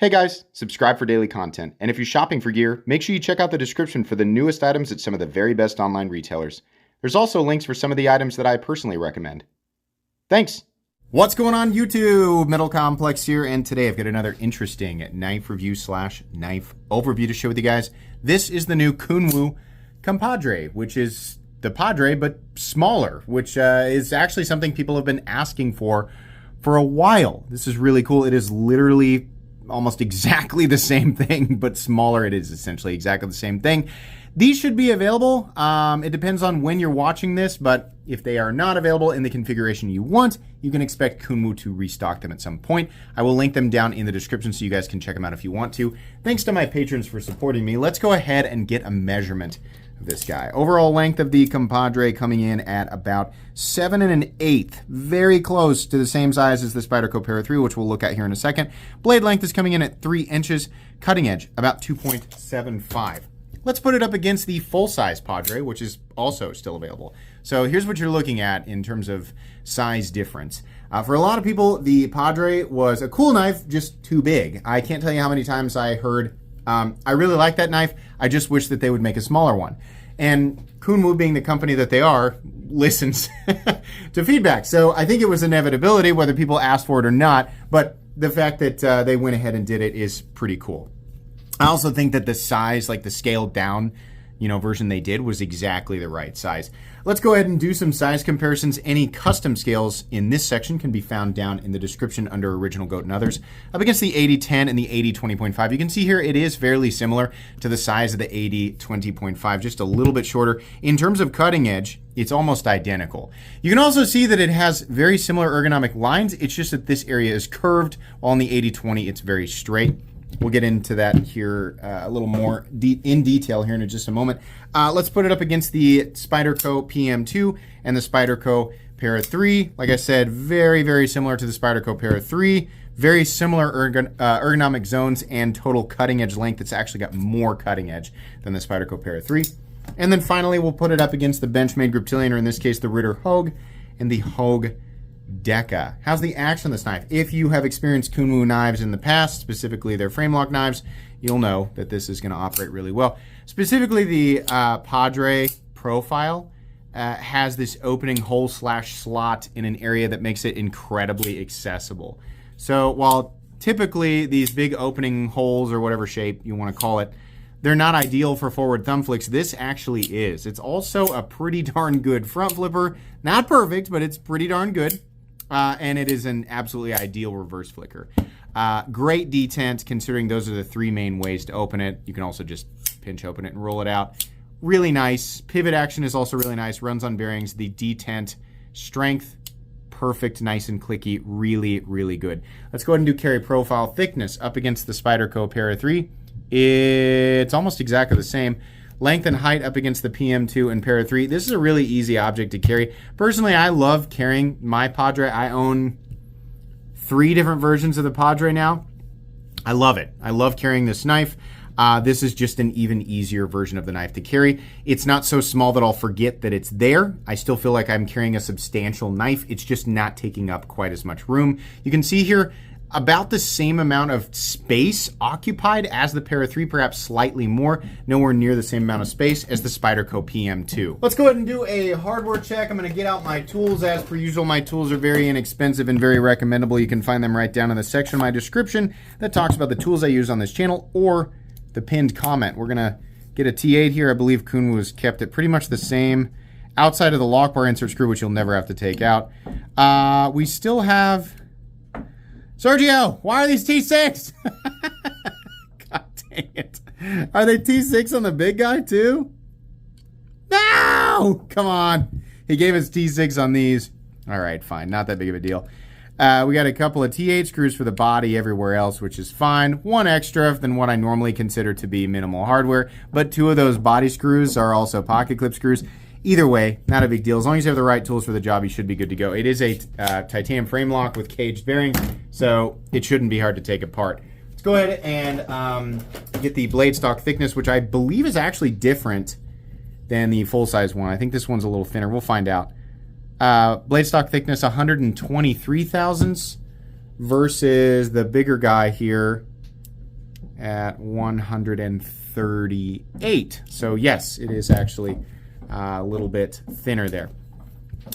Hey guys, subscribe for daily content, and if you're shopping for gear, make sure you check out the description for the newest items at some of the very best online retailers. There's also links for some of the items that I personally recommend. Thanks! What's going on YouTube? Metal Complex here, and today I've got another interesting knife review / knife overview to share with you guys. This is the new Kunwu Compadre, which is the Padre but smaller, which is actually something people have been asking for a while. This is really cool. It is literally almost exactly the same thing, but smaller. It is essentially exactly the same thing. These should be available. It depends on when you're watching this, but if they are not available in the configuration you want, you can expect Kunwu to restock them at some point. I will link them down in the description so you guys can check them out if you want to. Thanks to my patrons for supporting me. Let's go ahead and get a measurement of this guy. Overall length of the Compadre coming in at about 7 1/8, very close to the same size as the Spyderco Para 3, which we'll look at here in a second. Blade length is coming in at 3 inches, cutting edge about 2.75. Let's put it up against the full-size Padre, which is also still available. So here's what you're looking at in terms of size difference. For a lot of people, the Padre was a cool knife, just too big. I can't tell you how many times I heard, I really like that knife, I just wish that they would make a smaller one. And Kunwu, being the company that they are, listens to feedback. So I think it was inevitability, whether people asked for it or not, but the fact that they went ahead and did it is pretty cool. I also think that the size, like the scaled down, version they did was exactly the right size. Let's go ahead and do some size comparisons. Any custom scales in this section can be found down in the description under Original Goat and Others. Up against the 80-10 and the 80-20.5, you can see here it is fairly similar to the size of the 80-20.5, just a little bit shorter. In terms of cutting edge, it's almost identical. You can also see that it has very similar ergonomic lines. It's just that this area is curved, while in the 80-20 it's very straight. We'll get into that here a little more in detail here in just a moment. Let's put it up against the Spyderco PM2 and the Spyderco Para 3. Like I said, very, very similar to the Spyderco Para 3. Very similar ergonomic zones and total cutting edge length. It's actually got more cutting edge than the Spyderco Para 3. And then finally, we'll put it up against the Benchmade Griptilian, or in this case, the Ritter Hogue and the Hogue Deca. How's the action of this knife? If you have experienced Kunwu knives in the past, specifically their frame lock knives, you'll know that this is going to operate really well. Specifically, the Padre profile has this opening hole / slot in an area that makes it incredibly accessible. So while typically these big opening holes, or whatever shape you want to call it, they're not ideal for forward thumb flicks, this actually is. It's also a pretty darn good front flipper. Not perfect, but it's pretty darn good. And it is an absolutely ideal reverse flicker. Great detent, considering those are the 3 main ways to open it. You can also just pinch open it and roll it out. Really nice. Pivot action is also really nice. Runs on bearings. The detent strength, perfect, nice and clicky. Really, really good. Let's go ahead and do carry profile. Thickness up against the Spyderco Para 3. It's almost exactly the same. Length and height up against the PM2 and Para 3. This is a really easy object to carry. Personally, I love carrying my Padre. I own 3 different versions of the Padre now. I love it. I love carrying this knife. This is just an even easier version of the knife to carry. It's not so small that I'll forget that it's there. I still feel like I'm carrying a substantial knife. It's just not taking up quite as much room. You can see here, about the same amount of space occupied as the Para 3, perhaps slightly more. Nowhere near the same amount of space as the Spyderco PM2. Let's go ahead and do a hardware check. I'm going to get out my tools. As per usual, my tools are very inexpensive and very recommendable. You can find them right down in the section of my description that talks about the tools I use on this channel, or the pinned comment. We're going to get a T8 here. I believe Kunwu has kept it pretty much the same outside of the lock bar insert screw, which you'll never have to take out. We still have... Sergio, why are these T6? God dang it. Are they T6 on the big guy too? No! Come on. He gave us T6 on these. All right, fine. Not that big of a deal. We got a couple of T8 screws for the body everywhere else, which is fine. 1 extra than what I normally consider to be minimal hardware, but 2 of those body screws are also pocket clip screws. Either way, not a big deal. As long as you have the right tools for the job, you should be good to go. It is a titanium frame lock with caged bearings, so it shouldn't be hard to take apart. Let's go ahead and get the blade stock thickness, which I believe is actually different than the full-size one. I think this one's a little thinner. We'll find out. Blade stock thickness 123 thousandths versus the bigger guy here, at 138. So yes, it is actually a little bit thinner there.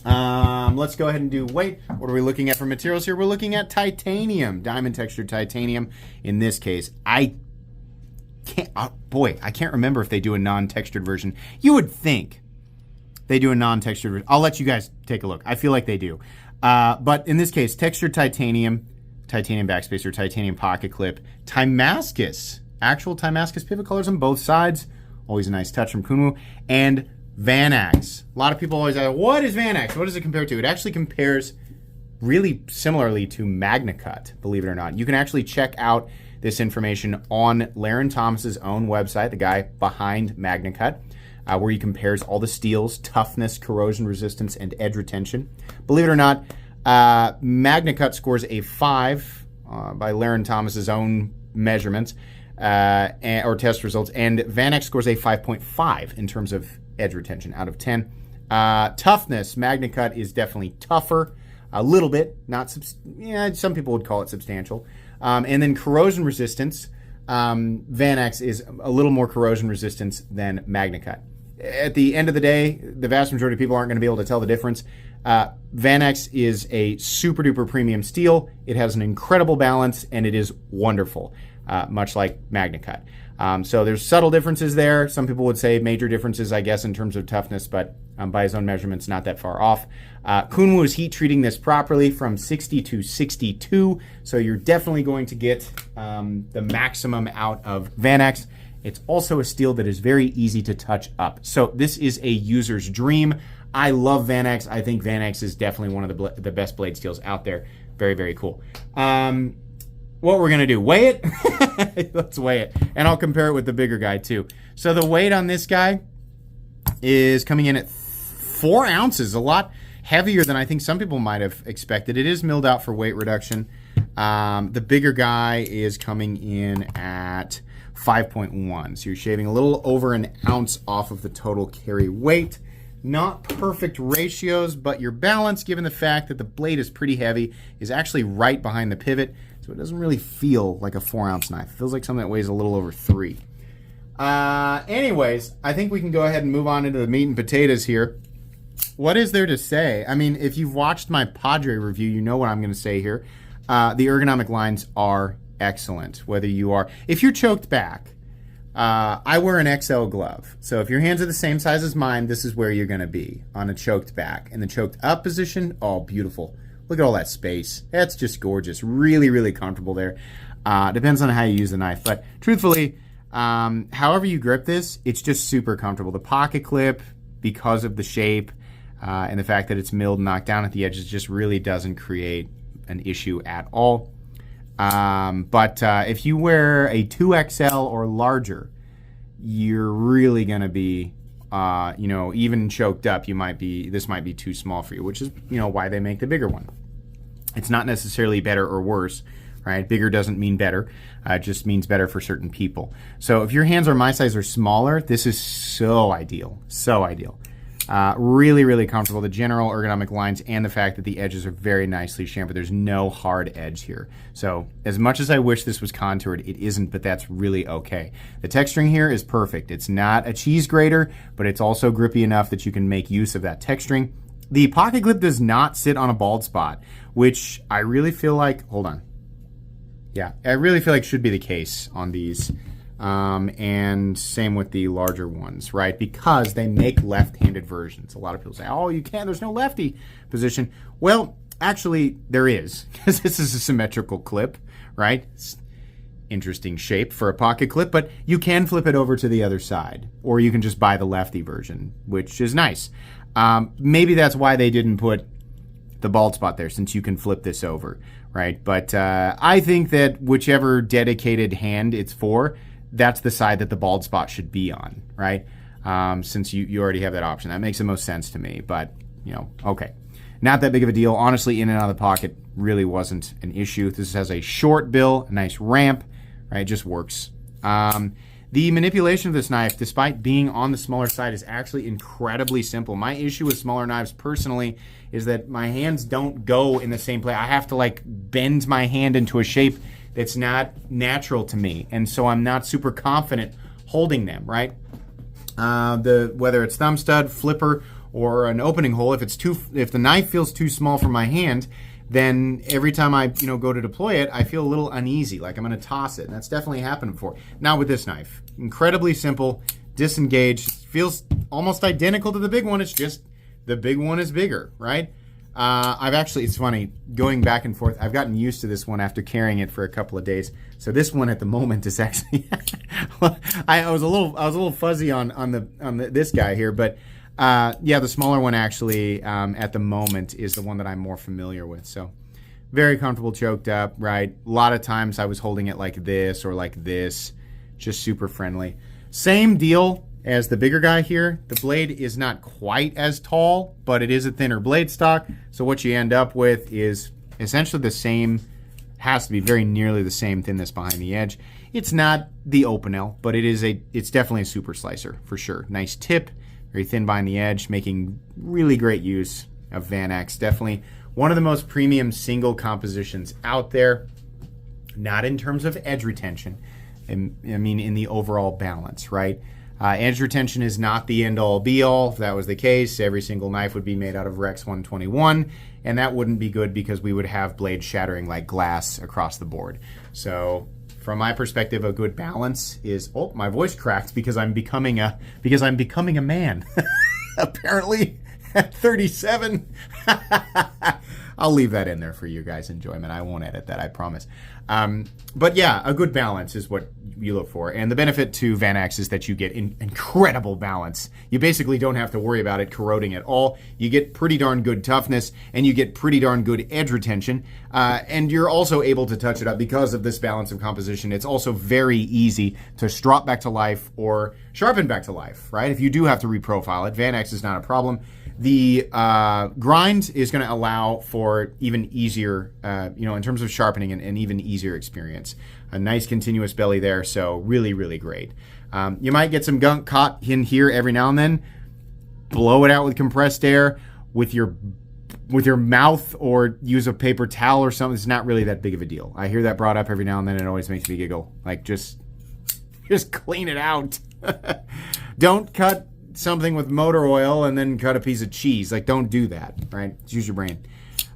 Let's go ahead and do weight. What are we looking at for materials here? We're looking at titanium, diamond textured titanium. In this case, I can't remember if they do a non-textured version. You would think they do a non-textured version. I'll let you guys take a look. I feel like they do. But in this case, textured titanium, titanium backspacer, titanium pocket clip, Timascus, actual Timascus pivot colors on both sides. Always a nice touch from Kunwu. And Vanax. A lot of people always ask, what is Vanax? What does it compare to? It actually compares really similarly to MagnaCut, believe it or not. You can actually check out this information on Laren Thomas's own website, the guy behind MagnaCut, where he compares all the steels, toughness, corrosion resistance, and edge retention. Believe it or not, MagnaCut scores a 5 by Laren Thomas's own measurements or test results, and Vanax scores a 5.5 in terms of edge retention out of 10. Toughness, MagnaCut is definitely tougher, a little bit, not some people would call it substantial. And then corrosion resistance, Vanax is a little more corrosion resistance than MagnaCut. At the end of the day, the vast majority of people aren't going to be able to tell the difference. Vanax is a super duper premium steel. It has an incredible balance and it is wonderful, much like MagnaCut. So there's subtle differences there. Some people would say major differences, I guess, in terms of toughness, but by his own measurements, not that far off. Kunwu is heat treating this properly from 60 to 62, so you're definitely going to get the maximum out of Vanax. It's also a steel that is very easy to touch up. So this is a user's dream. I love Vanax. I think Vanax is definitely one of the best blade steels out there. Very, very cool. What we're going to do, weigh it? Let's weigh it. And I'll compare it with the bigger guy too. So the weight on this guy is coming in at 4 ounces, a lot heavier than I think some people might have expected. It is milled out for weight reduction. The bigger guy is coming in at 5.1. So you're shaving a little over an ounce off of the total carry weight. Not perfect ratios, but your balance, given the fact that the blade is pretty heavy, is actually right behind the pivot. So it doesn't really feel like a 4-ounce knife. It feels like something that weighs a little over 3. Anyways, I think we can go ahead and move on into the meat and potatoes here. What is there to say? I mean, if you've watched my Padre review, you know what I'm going to say here. The ergonomic lines are excellent. If you're choked back, I wear an XL glove. So if your hands are the same size as mine, this is where you're going to be on a choked back. In the choked up position, oh, beautiful. Look at all that space. That's just gorgeous. Really, really comfortable there. Depends on how you use the knife. But truthfully, however you grip this, it's just super comfortable. The pocket clip, because of the shape and the fact that it's milled and knocked down at the edges, just really doesn't create an issue at all. But if you wear a 2XL or larger, you're really going to be, even choked up, this might be too small for you, which is, why they make the bigger one. It's not necessarily better or worse, right? Bigger doesn't mean better. It just means better for certain people. So if your hands are my size or smaller, this is so ideal. So ideal. Really, really comfortable. The general ergonomic lines and the fact that the edges are very nicely chamfered. There's no hard edge here. So as much as I wish this was contoured, it isn't, but that's really okay. The texturing here is perfect. It's not a cheese grater, but it's also grippy enough that you can make use of that texturing. The pocket clip does not sit on a bald spot, which I really feel like, hold on. Yeah, I really feel like should be the case on these. And same with the larger ones, right? Because they make left-handed versions. A lot of people say, oh, you can't, there's no lefty position. Well, actually, there is, because this is a symmetrical clip, right? It's interesting shape for a pocket clip, but you can flip it over to the other side, or you can just buy the lefty version, which is nice. Maybe that's why they didn't put the bald spot there, since you can flip this over, right? But I think that whichever dedicated hand it's for, that's the side that the bald spot should be on, right? Since you already have that option. That makes the most sense to me, but, okay. Not that big of a deal. Honestly, in and out of the pocket really wasn't an issue. This has a short bill, a nice ramp, right? It just works. The manipulation of this knife, despite being on the smaller side, is actually incredibly simple. My issue with smaller knives, personally, is that my hands don't go in the same place. I have to, bend my hand into a shape It's not natural to me, and so I'm not super confident holding them, right? Whether it's thumb stud, flipper, or an opening hole, if the knife feels too small for my hand, then every time I go to deploy it, I feel a little uneasy, like I'm going to toss it. And that's definitely happened before. Not with this knife. Incredibly simple, disengaged, feels almost identical to the big one. It's just the big one is bigger, right? It's funny, going back and forth, I've gotten used to this one after carrying it for a couple of days. So this one at the moment is actually, I was a little fuzzy on this guy here, but the smaller one actually at the moment is the one that I'm more familiar with. So very comfortable choked up, right? A lot of times I was holding it like this or like this, just super friendly. Same deal as the bigger guy here. The blade is not quite as tall, but it is a thinner blade stock. So what you end up with is essentially the same, has to be very nearly the same thinness behind the edge. It's not the Opinel, but it's definitely a super slicer for sure. Nice tip, very thin behind the edge, making really great use of Vanax. Definitely one of the most premium single compositions out there, not in terms of edge retention. I mean, in the overall balance, right? Edge retention is not the end-all be-all. If that was the case, every single knife would be made out of Rex 121, and that wouldn't be good because we would have blades shattering like glass across the board. So from my perspective, a good balance is, oh, my voice cracked because I'm becoming a man. Apparently at 37. I'll leave that in there for you guys' enjoyment. I won't edit that, I promise. But yeah, a good balance is what you look for. And the benefit to Vanax is that you get incredible balance. You basically don't have to worry about it corroding at all. You get pretty darn good toughness, and you get pretty darn good edge retention. And you're also able to touch it up because of this balance of composition. It's also very easy to strop back to life or sharpen back to life, right? If you do have to reprofile it, Vanax is not a problem. The grind is going to allow for even easier, in terms of sharpening, an even easier experience. A nice continuous belly there, so really, really great. You might get some gunk caught in here every now and then. Blow it out with compressed air with your mouth, or use a paper towel or something. It's not really that big of a deal. I hear that brought up every now and then. It always makes me giggle. Like, just clean it out. Don't cut something with motor oil and then cut a piece of cheese. Like, don't do that, right? Just use your brain.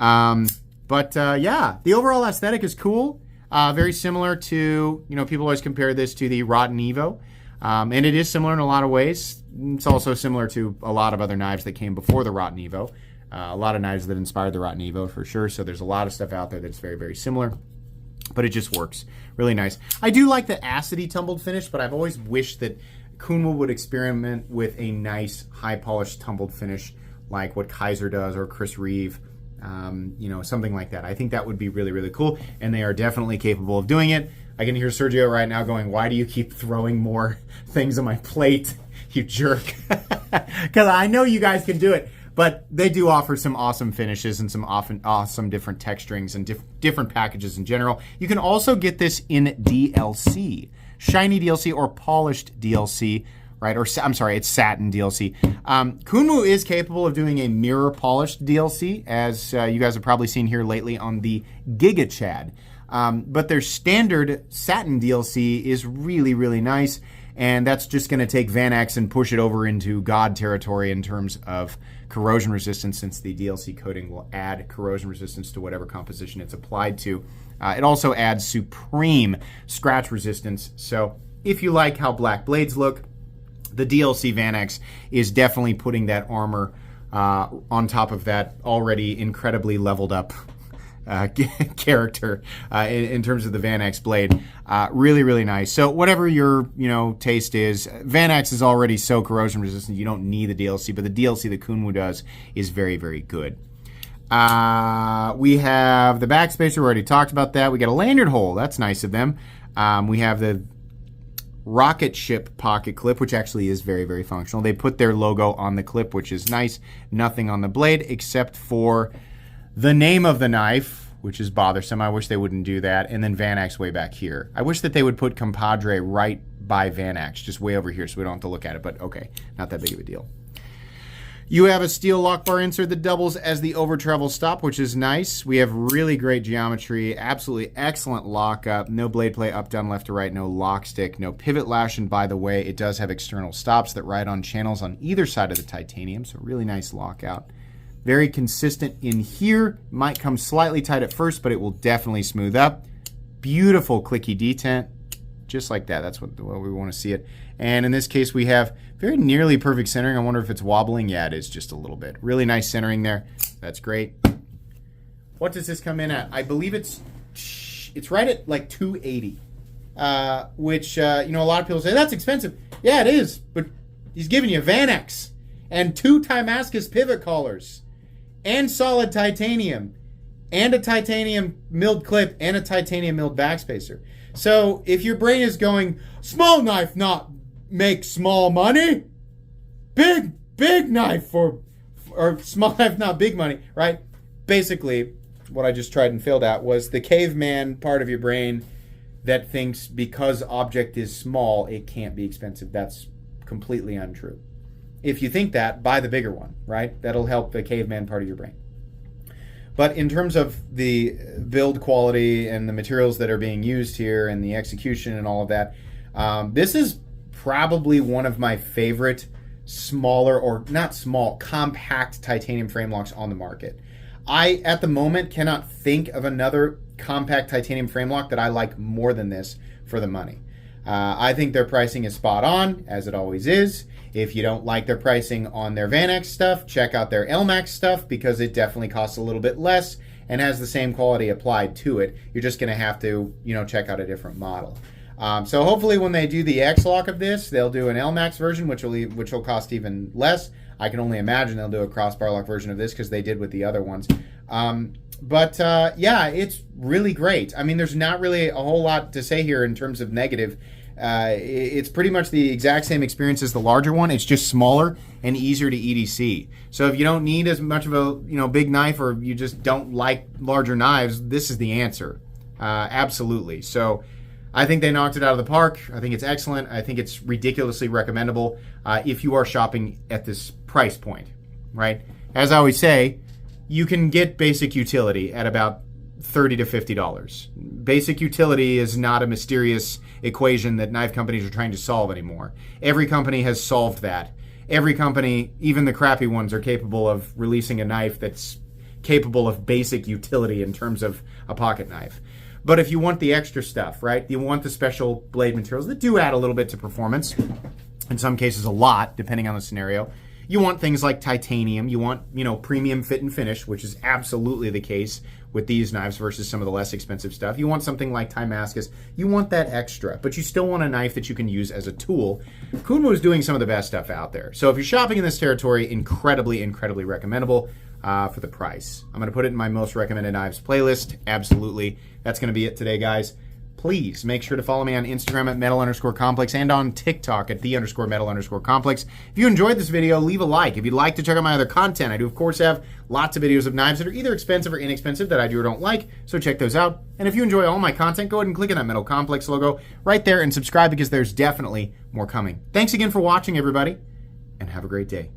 Yeah, the overall aesthetic is cool. Very similar to, people always compare this to the Rotten Evo. And it is similar in a lot of ways. It's also similar to a lot of other knives that came before the Rotten Evo. A lot of knives that inspired the Rotten Evo for sure. So there's a lot of stuff out there that's very, very similar. But it just works. Really nice. I do like the acidy tumbled finish, but I've always wished that Kunwu would experiment with a nice high polished tumbled finish like what Kaiser does or Chris Reeve, something like that. I think that would be really, really cool, and they are definitely capable of doing it. I can hear Sergio right now going, "Why do you keep throwing more things on my plate, you jerk?" Because I know you guys can do it, but they do offer some awesome finishes and some awesome different texturings and different packages in general. You can also get this in DLC. Shiny DLC or polished DLC, right? Or I'm sorry, it's satin DLC. Kunwu is capable of doing a mirror polished DLC, as you guys have probably seen here lately on the Giga Chad. But their standard satin DLC is really, really nice, and that's just going to take Vanax and push it over into God territory in terms of corrosion resistance, since the DLC coating will add corrosion resistance to whatever composition it's applied to. It also adds supreme scratch resistance. So if you like how black blades look, the DLC Vanax is definitely putting that armor on top of that already incredibly leveled up character in terms of the Vanax blade. Really, really nice. So whatever your taste is, Vanax is already so corrosion resistant you don't need the DLC, but the DLC that Kunwu does is very, very good. We have the backspacer. We already talked about that. We got a lanyard hole. That's nice of them. We have the rocket ship pocket clip, which actually is very, very functional. They put their logo on the clip, which is nice. Nothing on the blade except for the name of the knife, which is bothersome. I wish they wouldn't do that. And then Vanax way back here. I wish that they would put Compadre right by Vanax, just way over here so we don't have to look at it. But okay, not that big of a deal. You have a steel lock bar insert that doubles as the over travel stop, which is nice. We have really great geometry, absolutely excellent lockup, no blade play up, down, left to right, no lock stick, no pivot lash, and by the way, it does have external stops that ride on channels on either side of the titanium, so really nice lockout. Very consistent in here. Might come slightly tight at first, but it will definitely smooth up. Beautiful clicky detent, just like that. That's what we want to see it. And in this case, we have very nearly perfect centering. I wonder if it's wobbling. Yeah, it is just a little bit. Really nice centering there. That's great. What does this come in at? I believe it's right at like $280, which, you know, a lot of people say, that's expensive. Yeah, it is, but he's giving you Vanex and 2 Damascus pivot collars and solid titanium and a titanium milled clip and a titanium milled backspacer. So if your brain is going, small knife not make small money, big knife or small knife not big money, right? Basically, what I just tried and failed at was the caveman part of your brain that thinks because object is small, it can't be expensive. That's completely untrue. If you think that, buy the bigger one, right? That'll help the caveman part of your brain. But in terms of the build quality and the materials that are being used here and the execution and all of that, this is probably one of my favorite smaller, or not small, compact titanium frame locks on the market. I, at the moment, cannot think of another compact titanium frame lock that I like more than this for the money. I think their pricing is spot on, as it always is. If you don't like their pricing on their Vanex stuff, check out their LMAX stuff, because it definitely costs a little bit less and has the same quality applied to it. You're just going to have to, you know, check out a different model. So hopefully when they do the X lock of this, they'll do an LMAX version, which will cost even less. I can only imagine they'll do a crossbar lock version of this, because they did with the other ones. Yeah, it's really great. I mean, there's not really a whole lot to say here in terms of negative. It's pretty much the exact same experience as the larger one. It's just smaller and easier to EDC. So if you don't need as much of a, you know, big knife, or you just don't like larger knives, this is the answer. Absolutely. So I think they knocked it out of the park. I think it's excellent. I think it's ridiculously recommendable if you are shopping at this price point, right? As I always say, you can get basic utility at about $30 to $50. Basic utility is not a mysterious equation that knife companies are trying to solve anymore. Every company has solved that. Every company, even the crappy ones, are capable of releasing a knife that's capable of basic utility in terms of a pocket knife. But if you want the extra stuff, right? You want the special blade materials that do add a little bit to performance. In some cases, a lot, depending on the scenario. You want things like titanium. You want, you know, premium fit and finish, which is absolutely the case with these knives versus some of the less expensive stuff. You want something like Damascus. You want that extra, but you still want a knife that you can use as a tool. Kunwu is doing some of the best stuff out there. So if you're shopping in this territory, incredibly, incredibly recommendable for the price. I'm going to put it in my most recommended knives playlist. Absolutely. That's going to be it today, guys. Please make sure to follow me on Instagram at metal_complex and on TikTok at _metal_complex. If you enjoyed this video, leave a like. If you'd like to check out my other content, I do, of course, have lots of videos of knives that are either expensive or inexpensive that I do or don't like, so check those out. And if you enjoy all my content, go ahead and click on that Metal Complex logo right there and subscribe, because there's definitely more coming. Thanks again for watching, everybody, and have a great day.